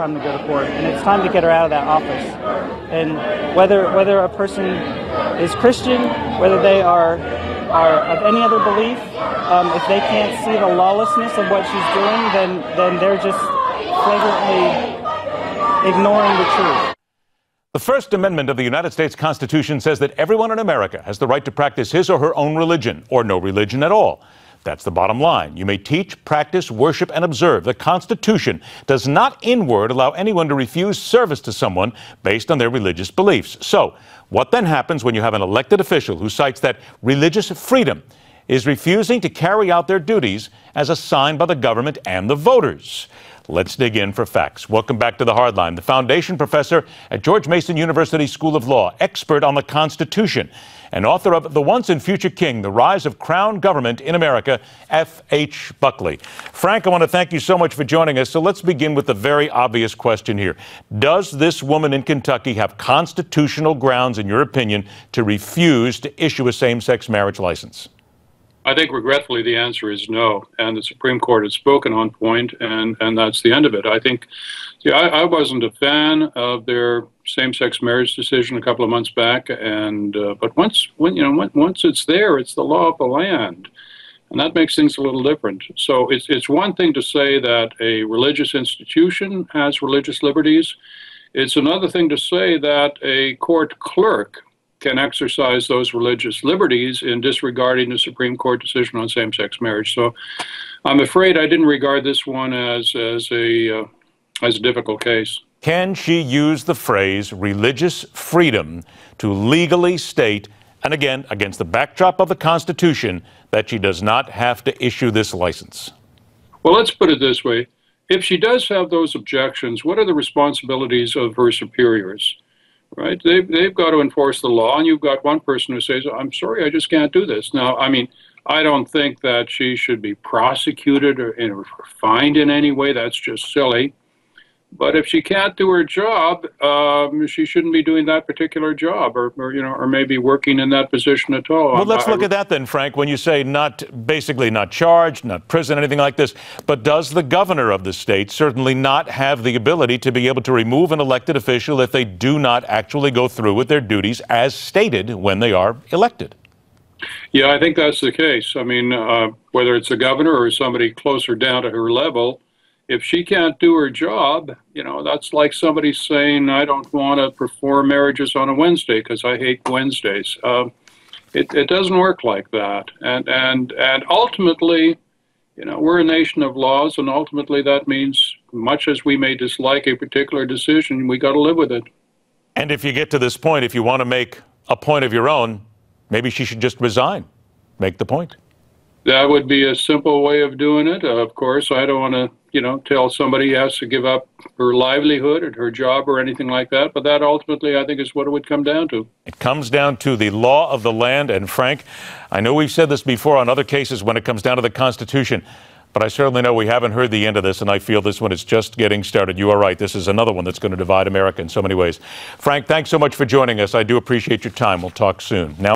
time to go to court, and it's time to get her out of that office. And whether a person is Christian, whether they are of any other belief, if they can't see the lawlessness of what she's doing, then they're just flagrantly ignoring the truth. The First Amendment of the United States Constitution says that everyone in America has the right to practice his or her own religion, or no religion at all. That's the bottom line. You may teach, practice, worship, and observe. The Constitution does not in word allow anyone to refuse service to someone based on their religious beliefs. So, what then happens when you have an elected official who cites that religious freedom is refusing to carry out their duties as assigned by the government and the voters? Let's dig in for facts. Welcome back to The Hardline. The Foundation Professor at George Mason University School of Law, expert on the Constitution, and author of The Once and Future King, The Rise of Crown Government in America, F.H. Buckley. Frank, I want to thank you so much for joining us. So let's begin with the very obvious question here. Does this woman in Kentucky have constitutional grounds, in your opinion, to refuse to issue a same-sex marriage license? I think regretfully the answer is no, and the Supreme Court has spoken on point, and that's the end of it. I think, I wasn't a fan of their same-sex marriage decision a couple of months back, and but once it's there, it's the law of the land, and that makes things a little different. So it's one thing to say that a religious institution has religious liberties. It's another thing to say that a court clerk can exercise those religious liberties in disregarding the Supreme Court decision on same-sex marriage. So I'm afraid I didn't regard this one as a difficult case. Can she use the phrase religious freedom to legally state, and again, against the backdrop of the Constitution, that she does not have to issue this license? Well, let's put it this way. If she does have those objections, what are the responsibilities of her superiors? Right? They've got to enforce the law, and you've got one person who says, I'm sorry, I just can't do this. Now, I mean, I don't think that she should be prosecuted or fined in any way. That's just silly. But if she can't do her job, she shouldn't be doing that particular job, or maybe working in that position at all. Well, let's look at that then, Frank. When you say basically not charged, not prison, anything like this, but does the governor of the state certainly not have the ability to be able to remove an elected official if they do not actually go through with their duties as stated when they are elected? Yeah, I think that's the case. I mean, whether it's a governor or somebody closer down to her level, if she can't do her job, that's like somebody saying, I don't want to perform marriages on a Wednesday because I hate Wednesdays. It doesn't work like that. And ultimately, we're a nation of laws, and ultimately that means, much as we may dislike a particular decision, we got to live with it. And if you get to this point, if you want to make a point of your own, maybe she should just resign. Make the point. That would be a simple way of doing it. Of course, I don't want to, tell somebody has to give up her livelihood or her job or anything like that. But that ultimately, I think, is what it would come down to. It comes down to the law of the land. And Frank, I know we've said this before on other cases when it comes down to the Constitution, but I certainly know we haven't heard the end of this, and I feel this one is just getting started. You are right. This is another one that's going to divide America in so many ways. Frank, thanks so much for joining us. I do appreciate your time. We'll talk soon. Now.